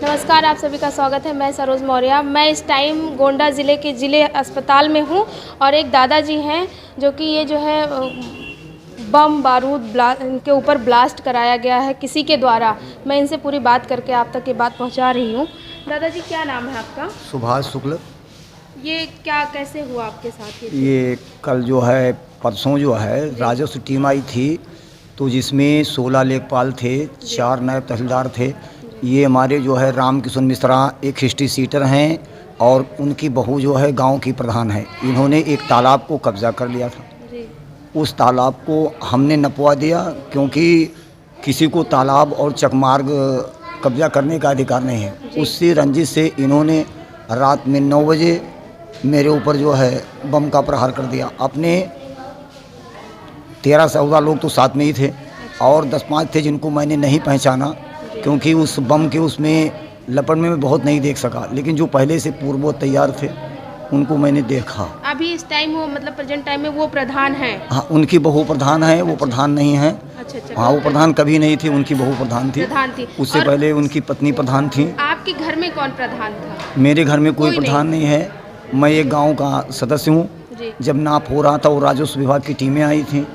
नमस्कार, आप सभी का स्वागत है। मैं सरोज मौर्य। मैं इस टाइम गोंडा ज़िले के ज़िले अस्पताल में हूँ और एक दादाजी हैं जो कि ये जो है बम बारूद इनके ऊपर ब्लास्ट कराया गया है किसी के द्वारा। मैं इनसे पूरी बात करके आप तक ये बात पहुँचा रही हूँ। दादाजी, क्या नाम है आपका? सुभाष शुक्ल। ये क्या कैसे हुआ आपके साथ? ये कल जो है परसों जो है राजस्व टीम आई थी, तो जिसमें 16 लेखपाल थे, 4 नायब तहसीलदार थे। ये हमारे जो है रामकिशन मिश्रा एक हिस्ट्री सीटर हैं और उनकी बहू जो है गांव की प्रधान है। इन्होंने एक तालाब को कब्जा कर लिया था। उस तालाब को हमने नपवा दिया क्योंकि किसी को तालाब और चकमार्ग कब्जा करने का अधिकार नहीं है। उससे रंजिश से इन्होंने रात में 9 बजे मेरे ऊपर जो है बम का प्रहार कर दिया। अपने 13-14 लोग तो साथ में ही थे और 10-5 थे जिनको मैंने नहीं पहचाना क्योंकि उस बम के उसमें लपट में मैं बहुत नहीं देख सका, लेकिन जो पहले से पूर्व तैयार थे उनको मैंने देखा। अभी इस टाइम वो मतलब प्रेजेंट टाइम में वो प्रधान है? हाँ, उनकी बहू प्रधान है, वो प्रधान नहीं है। अच्छा। हाँ, वो प्रधान कभी नहीं थी, उनकी बहू प्रधान थी। उससे पहले उनकी पत्नी प्रधान थी। आपके घर में कौन प्रधान था? मेरे घर में कोई प्रधान नहीं है। मैं एक गांव का सदस्य हूँ। जब नाप हो रहा था वो राजस्व विभाग की टीमें आई थी,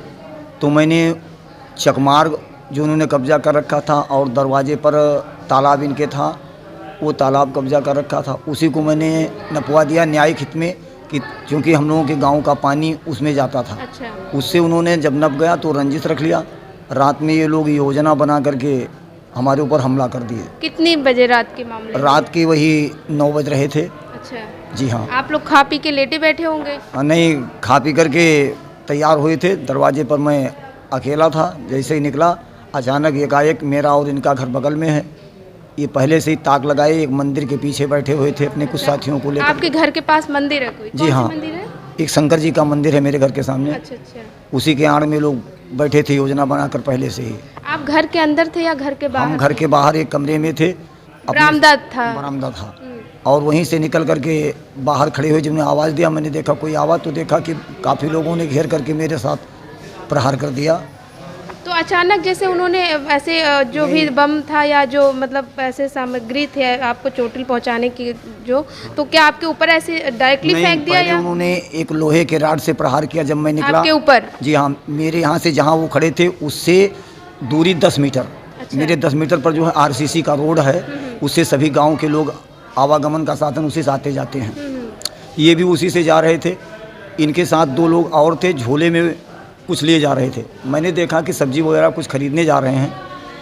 तो मैंने चकमार्ग जो उन्होंने कब्जा कर रखा था और दरवाजे पर तालाब इनके था, वो तालाब कब्जा कर रखा था, उसी को मैंने नपवा दिया न्यायिक हित में कि क्योंकि हम लोगों के गांव का पानी उसमें जाता था। अच्छा। उससे उन्होंने जब नप गया तो रंजिश रख लिया। रात में ये लोग योजना बना करके हमारे ऊपर हमला कर दिए। कितनी बजे रात के मामले? रात के वही 9 बज रहे थे। अच्छा जी हाँ। आप लोग खा पी के लेटे बैठे होंगे? नहीं, खा पी करके तैयार हुए थे। दरवाजे पर मैं अकेला था। जैसे ही निकला अचानक एकाएक मेरा और इनका घर बगल में है, ये पहले से ही ताक लगाए एक मंदिर के पीछे बैठे हुए थे अपने कुछ साथियों को लेकर। आपके घर के पास मंदिर है कोई? जी हाँ, मंदिर है? एक शंकर जी का मंदिर है मेरे घर के सामने। अच्छा। उसी के आड़ में लोग बैठे थे योजना बनाकर पहले से ही। आप घर के अंदर थे या घर के बाहर? हम घर के बाहर एक कमरे में थे। बरामदा था। और वहीं से निकल करके बाहर खड़े हुए जब मैंने आवाज़ दिया, मैंने देखा कोई आवाज़, तो देखा कि काफ़ी लोगों ने घेर करके मेरे साथ प्रहार कर दिया। तो अचानक जैसे उन्होंने ऐसे जो भी बम था या जो मतलब ऐसे सामग्री थे आपको चोटिल पहुंचाने की जो, तो क्या आपके ऊपर ऐसे डायरेक्टली फेंक दिया या? उन्होंने एक लोहे के राड से प्रहार किया जब मैं निकला आपके ऊपर? जी हाँ, मेरे यहाँ से जहाँ वो खड़े थे उससे दूरी 10 मीटर। अच्छा। मेरे 10 मीटर पर जो है RCC का रोड है, उससे सभी गाँव के लोग आवागमन का साधन उसी से आते जाते हैं। ये भी उसी से जा रहे थे। इनके साथ 2 लोग और थे, झोले में कुछ लिए जा रहे थे। मैंने देखा कि सब्जी वगैरह कुछ खरीदने जा रहे हैं।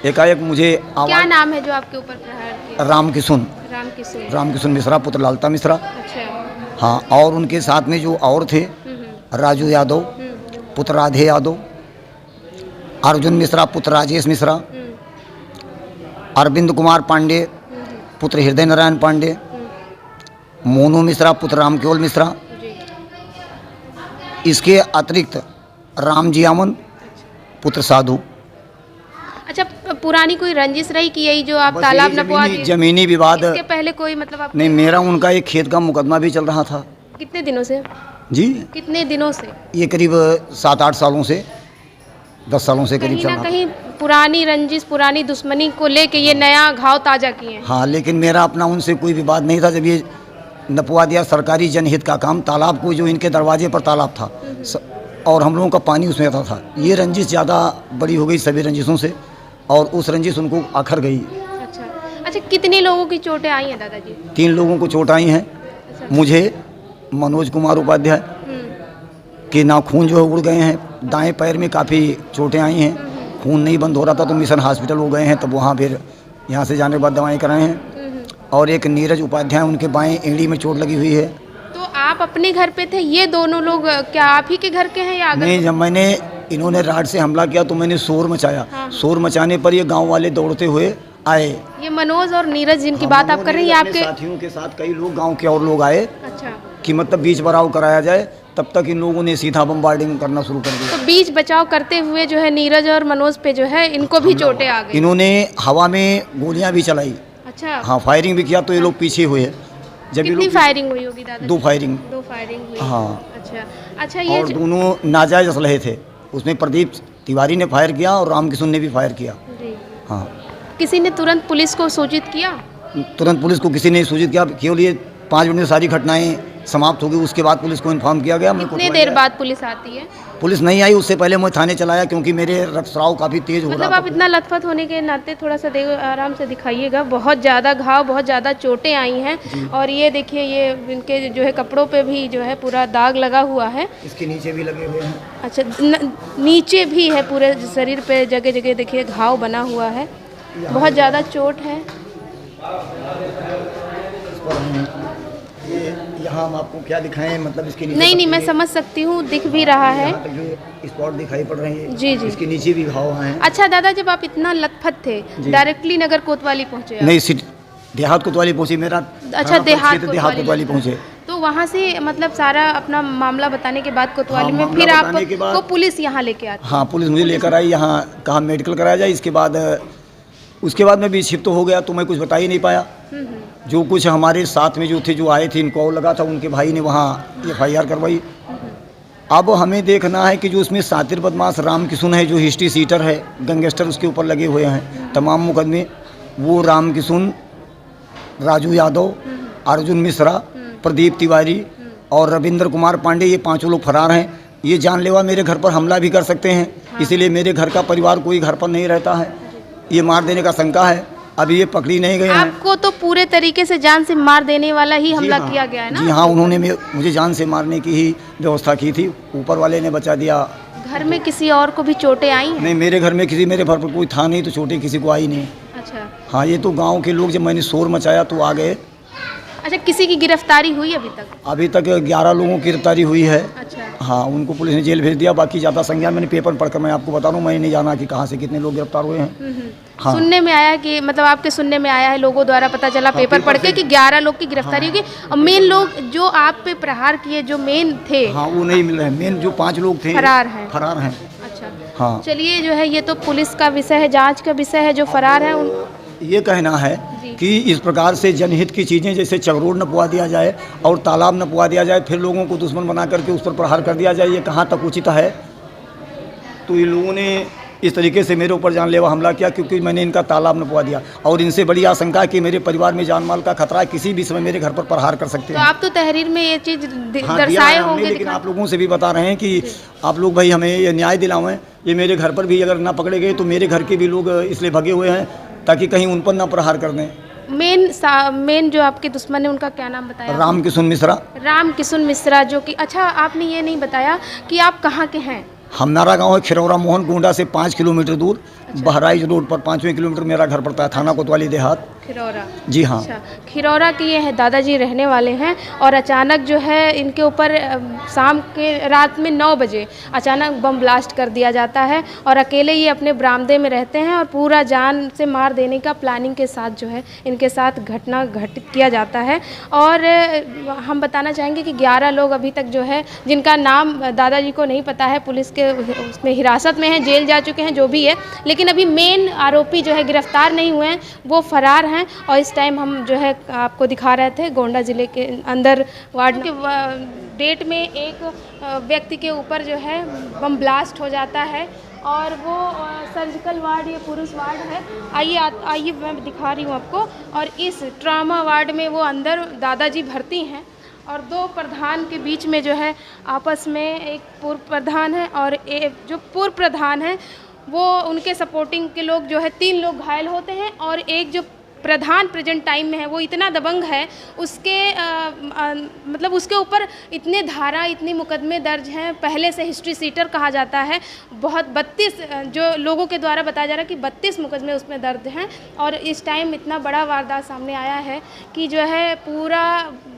एकाएक मुझे आवाज़। क्या नाम है जो आपके ऊपर प्रहार किया? रामकिशन मिश्रा, पुत्र लालता मिश्रा। अच्छा। हाँ, और उनके साथ में जो और थे राजू यादव पुत्र राधे यादव, अर्जुन मिश्रा पुत्र राजेश मिश्रा, अरविंद कुमार पांडे पुत्र हृदय नारायण पांडे, मोनू मिश्रा पुत्र रामकेवल मिश्रा। इसके अतिरिक्त रामजी आमन पुत्र साधु। अच्छा, पुरानी कोई रंजिश रही कि यही जो आप तालाब नपवा दिए? जमीनी विवाद। इसके पहले कोई मतलब आप? नहीं, मेरा उनका एक खेत का मुकदमा भी चल रहा था। कितने दिनों से? जी, कितने दिनों से? ये करीब 7-8 सालों से, 10 सालों से करीब चल रहा। कहीं पुरानी रंजिश, पुरानी दुश्मनी को लेके ये नया घाव ताजा किए? हाँ, लेकिन मेरा अपना उनसे कोई विवाद नहीं था। जब ये नपवा दिया सरकारी जनहित का काम, तालाब को, जो इनके दरवाजे पर तालाब था और हम लोगों का पानी उसमें आता था, ये रंजिश ज़्यादा बड़ी हो गई सभी रंजिशों से और उस रंजिश उनको आखर गई। अच्छा, कितने लोगों की चोटें आई हैं दादाजी? 3 लोगों को चोट आई हैं। मुझे, मनोज कुमार उपाध्याय के नाखून जो है उड़ गए हैं। दाएं पैर में काफ़ी चोटें आई हैं। खून नहीं बंद हो रहा था तो मिशन हॉस्पिटल हो गए हैं, तब वहाँ फिर यहाँ से जाने के बाद दवाएँ कराए हैं। और एक नीरज उपाध्याय, उनके बाएं एड़ी में चोट लगी हुई है। आप अपने घर पे थे? ये दोनों लोग क्या आप ही के घर के हैं या अगर? नहीं, जब मैंने इन्होंने राड से हमला किया तो मैंने शोर मचाया। हाँ। शोर मचाने पर ये गांव वाले दौड़ते हुए आए। ये मनोज और नीरज जिनकी बात आप कर रहे हैं, आपके साथियों के साथ कई लोग गांव के और लोग आए। अच्छा। कि मतलब बीच बचाव कराया जाए, तब तक इन लोगों ने सीधा बम्बार्डिंग करना शुरू कर दिया। तो बीच बचाव करते हुए जो है नीरज और मनोज पे जो है इनको भी चोटें आ गई। इन्होंने हवा में गोलियां भी चलाई। अच्छा। हाँ, फायरिंग भी किया तो ये लोग पीछे हुए। जब कितनी फायरिंग हुई होगी दादा? 2 फायरिंग हुई। हाँ। अच्छा। ये और दोनों नाजायज असलहे थे। उसमें प्रदीप तिवारी ने फायर किया और रामकिशन ने भी फायर किया। जी। हाँ। किसी ने तुरंत पुलिस को सूचित किया? तुरंत पुलिस को किसी ने सूचित किया, केवल ये 5 मिनट में सारी घटनाएं समाप्त हो गई। उसके बाद पुलिस को इन्फॉर्म किया गया। मैं कितने देर बाद पुलिस आती है? पुलिस नहीं आई, उससे पहले मैं थाने चलाया क्योंकि मेरे रक्तस्राव काफ़ी तेज़ हो रहा मतलब था। आप इतना लथपथ होने के नाते थोड़ा सा आराम से दिखाइएगा। बहुत ज़्यादा घाव, बहुत ज़्यादा चोटें आई हैं और ये देखिए ये इनके जो है कपड़ों पे भी जो है पूरा दाग लगा हुआ है। इसके नीचे भी लगे हुए हैं। अच्छा, नीचे भी है, पूरे शरीर पे जगह जगह देखिए घाव बना हुआ है, बहुत ज़्यादा चोट है। ये यहाँ हम आपको क्या दिखाएं, मतलब इसके नीचे नहीं मैं समझ सकती हूँ, दिख भी रहा है, जो स्पॉट दिखाई पड़ रहे हैं। जी। इसके नीचे भी घाव हैं। अच्छा दादा, जब आप इतना लथपथ थे, डायरेक्टली नगर कोतवाली पहुँचे? नहीं, देहात कोतवाली पहुँची मेरा। अच्छा, देहात कोतवाली पहुँचे। तो वहाँ से मतलब सारा अपना मामला बताने के बाद कोतवाली में फिर आपको पुलिस यहाँ लेके आती? हाँ, पुलिस मुझे लेकर आई यहाँ, कहा मेडिकल कराया जाए। उसके बाद मैं भी शिफ्ट हो गया, तो मैं कुछ बता ही नहीं पाया। जो कुछ हमारे साथ में जो आए थे, इनको लगा था, उनके भाई ने वहाँ FIR करवाई। अब हमें देखना है कि जो उसमें सातिर बदमाश राम किशुन है, जो हिस्ट्री सीटर है, गैंगस्टर उसके ऊपर लगे हुए हैं तमाम मुकदमे, वो राम किशुन, राजू यादव, अर्जुन मिश्रा, प्रदीप तिवारी और रविंद्र कुमार पांडे, ये 5 लोग फरार हैं। ये जानलेवा मेरे घर पर हमला भी कर सकते हैं, इसीलिए मेरे घर का परिवार कोई घर पर नहीं रहता है। ये मार देने का शंका है। अभी ये पकड़ी नहीं गए हैं। आपको तो पूरे तरीके से जान से मार देने वाला ही हमला किया गया है ना? जी हाँ, उन्होंने मुझे जान से मारने की ही व्यवस्था की थी, ऊपर वाले ने बचा दिया। घर में किसी और को भी चोटें आई हैं? नहीं, मेरे घर में मेरे घर पर कोई था नहीं, तो चोटें किसी को आई नहीं। अच्छा। हाँ, ये तो गाँव के लोग, जब मैंने शोर मचाया तो आ गए। अच्छा, किसी की गिरफ्तारी हुई अभी तक? अभी तक 11 लोगों की गिरफ्तारी हुई है। अच्छा। हाँ, उनको पुलिस ने जेल भेज दिया। बाकी ज़्यादा संज्ञान मैंने पेपर पढ़कर मैं आपको बता दूँ, मैंने नहीं जाना कि कहाँ से कितने लोग गिरफ्तार हुए हैं। हाँ। सुनने में आया कि मतलब आपके सुनने में आया है, लोगों द्वारा पता चला पेपर पढ़ के कि 11 लोग की गिरफ्तारी हुई। और मेन लोग जो आप पे प्रहार किए, जो मेन थे, हाँ, वो नहीं मिल रहे हैं। मेन जो 5 लोग थे फरार हैं। अच्छा। हाँ, चलिए, जो है ये तो पुलिस का विषय है, जांच का विषय है। जो फरार है ये कहना है कि इस प्रकार से जनहित की चीज़ें, जैसे चगरोड नपवा दिया जाए और तालाब नपवा दिया जाए, फिर लोगों को दुश्मन बना करके उस पर प्रहार कर दिया जाए, ये कहाँ तक उचित है। तो इन लोगों ने इस तरीके से मेरे ऊपर जानलेवा हमला किया क्योंकि मैंने इनका तालाब नपवा दिया, और इनसे बड़ी आशंका है कि मेरे परिवार में जान माल का खतरा है, किसी भी समय मेरे घर पर प्रहार कर सकते हैं। तो आप तो तहरीर में ये चीज़ दर्शाए होंगे, लेकिन आप लोगों से भी बता रहे हैं कि आप लोग भाई हमें ये न्याय दिलाएं। ये मेरे घर पर भी अगर ना पकड़े गए तो मेरे घर के भी लोग इसलिए भगे हुए हैं ताकि कहीं उन पर ना प्रहार कर दें। मेन जो आपके दुश्मन है, उनका क्या नाम बताया? राम किशुन मिश्रा। राम किशुन मिश्रा, जो कि अच्छा आपने ये नहीं बताया कि आप कहाँ के हैं? हमारा गांव है खिरौरा मोहन, गोंडा से 5 किलोमीटर दूर। अच्छा। बहराइच रोड पर 5वें किलोमीटर मेरा घर पड़ता है, थाना कोतवाली देहात। खिरौरा? जी हाँ। अच्छा, खिरौरा के ये है दादाजी रहने वाले हैं, और अचानक जो है इनके ऊपर शाम के रात में 9 बजे अचानक बम ब्लास्ट कर दिया जाता है, और अकेले ये अपने बरामदे में रहते हैं, और पूरा जान से मार देने का प्लानिंग के साथ जो है इनके साथ घटना घटित किया जाता है। और हम बताना चाहेंगे कि 11 लोग अभी तक जो है, जिनका नाम दादाजी को नहीं पता है, पुलिस के उसमें हिरासत में हैं, जेल जा चुके हैं, जो भी है, लेकिन अभी मेन आरोपी जो है गिरफ्तार नहीं हुए हैं, वो फरार हैं। और इस टाइम हम जो है आपको दिखा रहे थे गोंडा ज़िले के अंदर वार्ड के डेट में एक व्यक्ति के ऊपर जो है बम ब्लास्ट हो जाता है, और वो सर्जिकल वार्ड, ये पुरुष वार्ड है। आइए मैं दिखा रही हूँ आपको। और इस ट्रॉमा वार्ड में वो अंदर दादाजी भर्ती हैं, और 2 प्रधान के बीच में जो है आपस में, एक पूर्व प्रधान है और एक जो पूर्व प्रधान है, वो उनके सपोर्टिंग के लोग जो है 3 लोग घायल होते हैं, और एक जो प्रधान प्रेजेंट टाइम में है वो इतना दबंग है, उसके मतलब उसके ऊपर इतने धारा, इतने मुकदमे दर्ज हैं, पहले से हिस्ट्री सीटर कहा जाता है। बहुत 32 जो लोगों के द्वारा बताया जा रहा है कि 32 मुकदमे उसमें दर्ज हैं, और इस टाइम इतना बड़ा वारदात सामने आया है कि जो है पूरा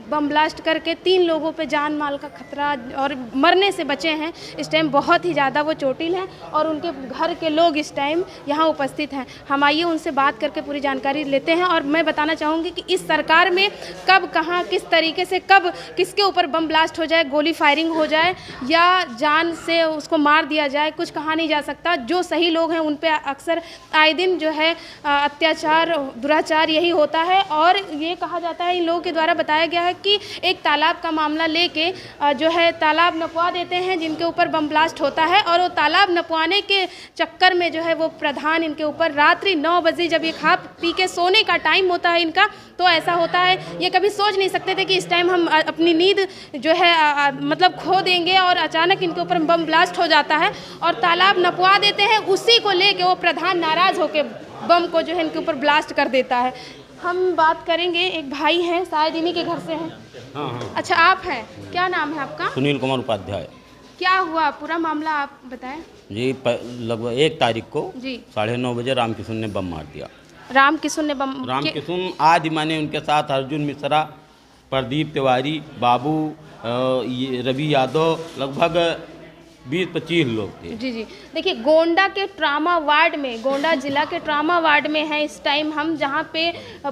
बम ब्लास्ट करके 3 लोगों पे जान माल का खतरा और मरने से बचे हैं। इस टाइम बहुत ही ज़्यादा वो चोटिल हैं, और उनके घर के लोग इस टाइम यहाँ उपस्थित हैं। हम आइए उनसे बात करके पूरी जानकारी लेते हैं। और मैं बताना चाहूँगी कि इस सरकार में कब, कहाँ, किस तरीके से, कब किसके ऊपर बम ब्लास्ट हो जाए, गोली फायरिंग हो जाए, या जान से उसको मार दिया जाए, कुछ कहा नहीं जा सकता। जो सही लोग हैं उन पे अक्सर आए दिन जो है अत्याचार, दुराचार यही होता है। और ये कहा जाता है, इन लोगों के द्वारा बताया गया है तक कि एक तालाब का मामला लेके जो है तालाब नपवा देते हैं जिनके ऊपर बम ब्लास्ट होता है, और वो तालाब नपवाने के चक्कर में जो है वो प्रधान इनके ऊपर रात्रि 9 बजे जब ये खा पी के सोने का टाइम होता है इनका, तो ऐसा होता है। ये कभी सोच नहीं सकते थे कि इस टाइम हम अपनी नींद जो है मतलब खो देंगे, और अचानक इनके ऊपर बम ब्लास्ट हो जाता है और तालाब नपवा देते हैं। उसी को लेके वो प्रधान नाराज़ होकर बम को जो है इनके ऊपर ब्लास्ट कर देता है। हम बात करेंगे, एक भाई हैं, शायद इन्हीं के घर से हैं। हाँ। अच्छा, आप हैं, क्या नाम है आपका? सुनील कुमार उपाध्याय। क्या हुआ पूरा मामला आप बताएं। जी, लगभग 1 तारीख को जी 9:30 बजे रामकिशन ने बम मार दिया। रामकिशन ने बम रामकिशन आज माने उनके साथ अर्जुन मिश्रा, प्रदीप तिवारी, बाबू, रवि यादव, लगभग 20-25 लोग थे। जी जी, देखिए गोंडा के ट्रामा वार्ड में, गोंडा जिला के ट्रामा वार्ड में है इस टाइम हम, जहाँ पे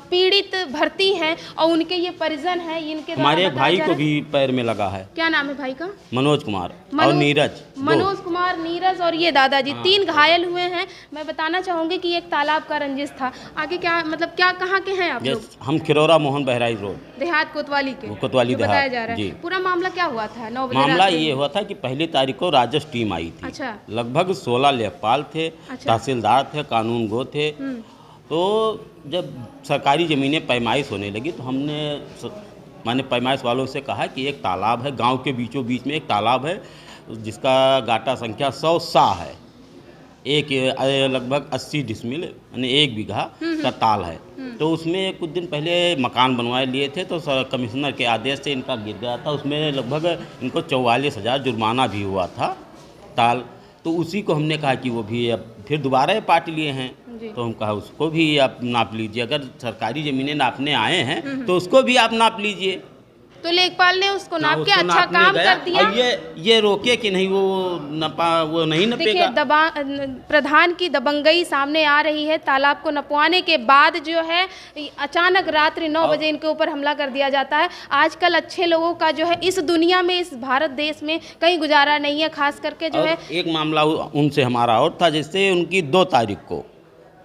पीड़ित भर्ती हैं और उनके ये परिजन हैं। इनके हमारे भाई को भी पैर में लगा है। क्या नाम है भाई का? मनोज कुमार और नीरज। मनोज कुमार, नीरज और ये दादाजी, 3 घायल हुए हैं। मैं बताना चाहूँगी कि एक तालाब का रंजिश था। आगे क्या मतलब क्या कहाँ के हैं आप लोग? हम खिरौरा मोहन बहराइच रोड, देहात कोतवाली के, कोतवाली बताया देहात जा रहा है। जी। पूरा मामला क्या हुआ था? 9 बजे मामला रात में? ये हुआ था कि पहली तारीख को राजस्व टीम आई थी। अच्छा। लगभग 16 लेखपाल थे, अच्छा। तहसीलदार थे, कानून गो थे। तो जब सरकारी ज़मीनें पैमाइश होने लगी तो हमने माने पैमाइश वालों से कहा कि एक तालाब है गांव के बीचों बीच में, एक तालाब है जिसका गाटा संख्या 100 सा है, एक लगभग 80 डिसमिल यानी 1 बीघा का ताल है। तो उसमें कुछ दिन पहले मकान बनवाए लिए थे, तो कमिश्नर के आदेश से इनका गिर गया था। उसमें लगभग इनको 44,000 जुर्माना भी हुआ था ताल। तो उसी को हमने कहा कि वो भी अब फिर दोबारा पार्ट लिए हैं, तो हम कहा उसको भी आप नाप लीजिए। अगर सरकारी ज़मीनें नापने आए हैं तो उसको भी आप नाप लीजिए। तो लेखपाल ने उसको नाप के अच्छा काम कर दिया। अब ये रोके कि नहीं, वो नहीं नपेगा। देखिए प्रधान की दबंगई सामने आ रही है। तालाब को नपवाने के बाद जो है अचानक रात्रि 9 बजे इनके ऊपर हमला कर दिया जाता है। आजकल अच्छे लोगों का जो है इस दुनिया में, इस भारत देश में कहीं गुजारा नहीं है, खास करके जो है। एक मामला उनसे हमारा और था, जैसे उनकी 2 तारीख को,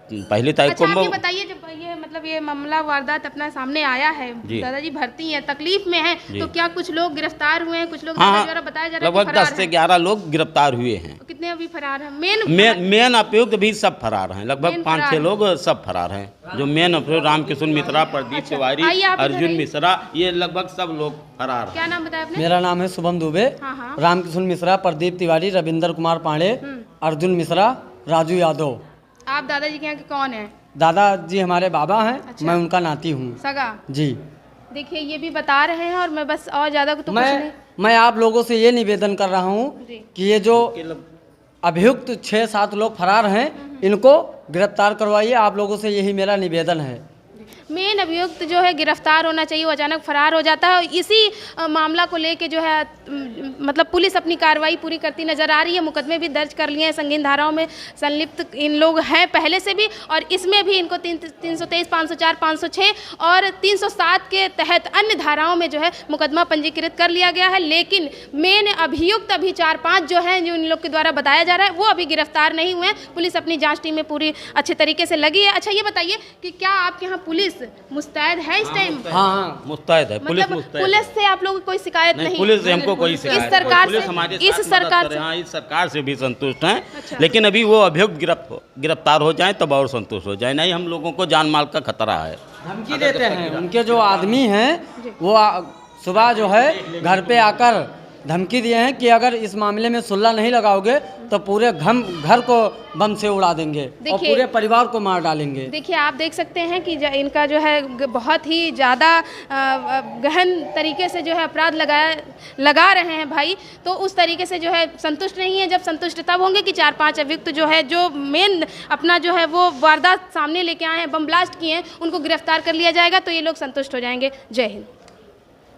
पहली तारीख अच्छा, को। आप ये बताइए, जब ये मतलब ये मामला वारदात अपना सामने आया है, दादाजी भर्ती हैं, तकलीफ में हैं, तो क्या कुछ लोग गिरफ्तार हुए हैं? कुछ लोग द्वारा बताया जा रहा है लगभग 10 से 11 लोग गिरफ्तार हुए हैं। कितने अभी फरार हैं? मेन अभियुक्त भी सब फरार हैं। लगभग 5-6 लोग सब फरार हैं। जो मेन अभियुक्त रामकिशन मिश्रा, प्रदीप तिवारी, अर्जुन मिश्रा, ये लगभग सब लोग फरार हैं। क्या नाम बताया आपने? मेरा नाम है शुभम दुबे। रामकिशन मिश्रा, प्रदीप तिवारी, रविंदर कुमार पांडे, अर्जुन मिश्रा, राजू यादव। आप दादाजी के यहाँ के कौन है? दादाजी हमारे बाबा हैं। अच्छा। मैं उनका नाती हूँ। सगा? जी। देखिए ये भी बता रहे हैं, और मैं बस और ज़्यादा तो कुछ नहीं। मैं आप लोगों से ये निवेदन कर रहा हूँ कि ये जो अभियुक्त 6-7 लोग फरार हैं, इनको गिरफ्तार करवाइए। आप लोगों से यही मेरा निवेदन है। मेन अभियुक्त जो है गिरफ्तार होना चाहिए, वो अचानक फरार हो जाता है। और इसी मामला को लेके जो है मतलब पुलिस अपनी कार्रवाई पूरी करती नज़र आ रही है। मुकदमे भी दर्ज कर लिए हैं, संगीन धाराओं में संलिप्त इन लोग हैं पहले से भी, और इसमें भी इनको 323, 504, 506 और 307 के तहत अन्य धाराओं में जो है मुकदमा पंजीकृत कर लिया गया है। लेकिन मेन अभियुक्त अभी 4-5 जो हैं, जो इन लोग के द्वारा बताया जा रहा है, वो अभी गिरफ्तार नहीं हुए हैं। पुलिस अपनी जाँच टीम में पूरी अच्छे तरीके से लगी है। अच्छा, ये बताइए कि क्या आपके यहाँ पुलिस मुस्तैद है इस टाइम? हाँ, मुस्तैद है। पुलिस से आप लोगों को कोई शिकायत नहीं? पुलिस से हमको कोई शिकायत इस सरकार पुलिस से, हमारे इस सरकार से, हाँ, इस सरकार से भी संतुष्ट हैं। अच्छा। लेकिन अभी वो अभियुक्त गिरफ्तार हो जाए तब और संतुष्ट हो जाए, नहीं हम लोगों को जान माल का खतरा है। धमकी देते हैं उनके जो आदमी हैं, वो सुबह जो है घर पे आकर धमकी दिए हैं कि अगर इस मामले में सुलह नहीं लगाओगे तो पूरे घर को बम से उड़ा देंगे और पूरे परिवार को मार डालेंगे। देखिए आप देख सकते हैं कि इनका जो है बहुत ही ज़्यादा गहन तरीके से जो है अपराध लगा रहे हैं भाई। तो उस तरीके से जो है संतुष्ट नहीं है। जब संतुष्ट तब होंगे कि 4-5 अभियुक्त जो है, जो मेन अपना जो है वो वारदात सामने लेके आए हैं, बम ब्लास्ट किए हैं, उनको गिरफ्तार कर लिया जाएगा, तो ये लोग संतुष्ट हो जाएंगे। जय हिंद।